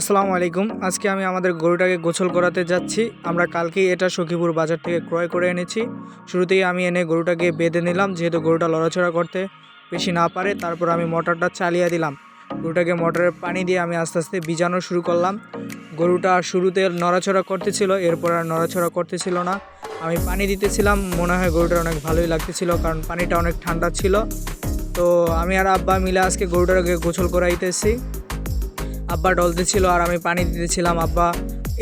আসসালামু আলাইকুম। আজকে আমি আমাদের গরুটাকে গোসল করাতে যাচ্ছি। আমরা কালকেই এটা সখীপুর বাজার থেকে ক্রয় করে এনেছি। শুরুতেই আমি এনে গরুটাকে বেঁধে নিলাম, যেহেতু গরুটা লড়াচড়া করতে বেশি না পারে। তারপর আমি মোটরটা চালিয়ে দিলাম। গরুটাকে মোটরের পানি দিয়ে আমি আস্তে আস্তে ভিজানো শুরু করলাম। গরুটা শুরুতে নড়াচড়া করতেছিল, এরপর আর নড়াচড়া করতেছিল না। আমি পানি দিতেছিলাম, মনে হয় গরুটার অনেক ভালোই লাগতেছিল, কারণ পানিটা অনেক ঠান্ডা ছিল। তো আমি আর আব্বা মিলে আজকে গরুটাকে গোসল করাইতেছি। আব্বা ডলতে ছিল আর আমি পানি দিতেছিলাম। আব্বা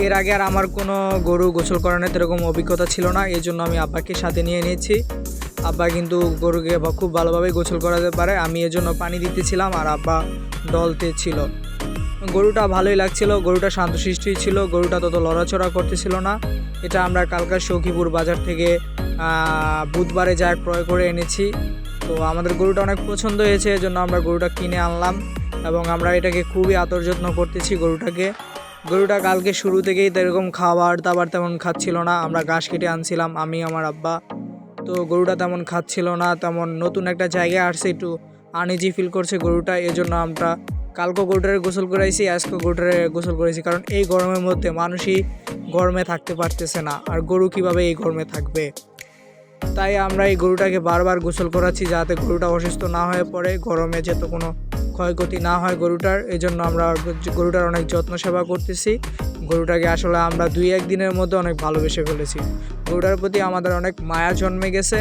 এর আগে আর আমার কোনো গরু গোসল করানোর এরকম অভিজ্ঞতা ছিল না, এই জন্য আমি আব্বাকে সাথে নিয়ে নিয়েছি। আব্বা কিন্তু গরুকে খুব ভালোভাবে গোসল করাতে পারে। আমি এজন্য পানি দিতেছিলাম আর আব্বা ডলতে ছিল। গরুটা ভালোই লাগছিল, গরুটা শান্তশিষ্টই ছিল, গরুটা তত লড়াচড়া করতেছিল না। এটা আমরা কালকার সখীপুর বাজার থেকে বুধবারে যা ক্রয় করে এনেছি। তো আমাদের গরুটা অনেক পছন্দ হয়েছে, এজন্য আমরা গরুটা কিনে আনলাম এবং আমরা এটাকে খুবই আদর যত্ন করতেছি গরুটা কালকে শুরু থেকেই এরকম খাবার দাবার তেমন খাচ্ছিল না। আমরা ঘাস কেটে আনছিলাম আমি আমার আব্বা, তো গরুটা তেমন খাচ্ছিল না। তেমন নতুন একটা জায়গায় আসছে, একটু আনইজি ফিল করছে গরুটা, এজন্য আমরা কালকে গরুটারে গোসল করাইছি, আজকে গরুটারে গোসল করাইছি। কারণ এই গরমের মধ্যে মানুষই গরমে থাকতে পারতেছে না, আর গরু কিভাবে এই গরমে থাকবে। তাই আমরা এই গরুটাকে বারবার গোসল করাচ্ছি, যাতে গরুটা অসুস্থ না হয়ে পড়ে, গরমে যাতে কোনো ক্ষয়ক্ষতি না হয় গরুটার। এই জন্য আমরা গরুটার অনেক যত্ন সেবা করতেছি। গরুটাকে আসলে আমরা 2-1 দিনের মধ্যে অনেক ভালোবেসে ফেলেছি। গরুটার প্রতি আমাদের অনেক মায়া জন্মে গেছে,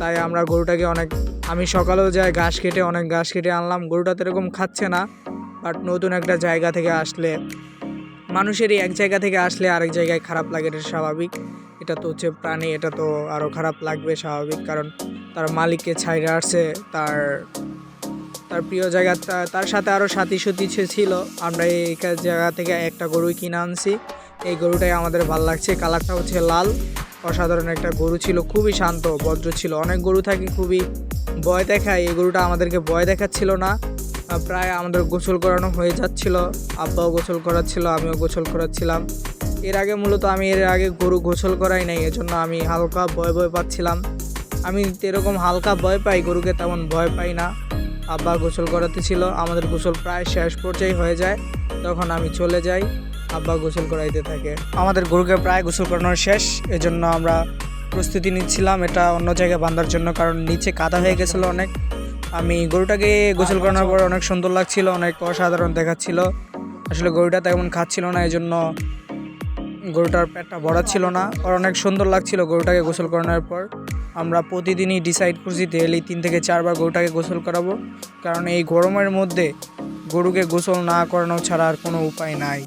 তাই আমরা গরুটাকে আমি সকালেও যাই অনেক ঘাস কেটে আনলাম। গরুটা তো এরকম খাচ্ছে না, বাট নতুন একটা জায়গা থেকে আসলে, মানুষেরই এক জায়গা থেকে আসলে আরেক জায়গায় খারাপ লাগে, এটা স্বাভাবিক। এটা তো হচ্ছে প্রাণী, এটা তো আরও খারাপ লাগবে স্বাভাবিক, কারণ তার মালিককে ছাইরে আসছে, তার প্রিয় জায়গা, তার সাথে আরও সাথী ছিল। আমরা এই জায়গা থেকে একটা গরুই কিনে আনছি। এই গরুটাই আমাদের ভালো লাগছে, কালারটা হচ্ছে লাল। অসাধারণ একটা গরু ছিল, খুবই শান্ত ভদ্র ছিল। অনেক গরু থাকে খুবই ভয় দেখায়, এই গরুটা আমাদেরকে ভয় দেখাচ্ছিল না। প্রায় আমাদের গোসল করানো হয়ে যাচ্ছিল, আব্বাও গোসল করাচ্ছিল, আমিও গোসল করাচ্ছিলাম। আমি এর আগে গরু গোসল করাই নাই, এজন্য আমি হালকা ভয় পাচ্ছিলাম। আমি এরকম হালকা ভয় পাই, গরুকে তেমন ভয় পাই না। আব্বা গোসল করাতে ছিল, আমাদের গোসল প্রায় শেষ পর্যায়ে হয়ে যায়, তখন আমি চলে যাই, আব্বা গোসল করাইতে থাকে। আমাদের গরুকে প্রায় গোসল করানোর শেষ, এজন্য আমরা প্রস্তুতি নিচ্ছিলাম এটা অন্য জায়গায় বাঁধার জন্য, কারণ নিচে কাদা হয়ে গেছিলো অনেক। আমি গরুটাকে গোসল করানোর পর অনেক সুন্দর লাগছিল, অনেক অসাধারণ দেখাচ্ছিল। আসলে গরুটা তেমন খাচ্ছিল না, এই জন্য গরুটার পেটটা ভরা ছিল না, আর অনেক সুন্দর লাগছিল গরুটাকে গোসল করানোর পর। আমরা প্রতিদিনই ডিসাইড করছি ডেইলি 3 থেকে 4 বার গরুটাকে গোসল করাবো, কারণ এই গরমের মধ্যে গরুকে গোসল না করানো ছাড়া আর কোনো উপায় নাই।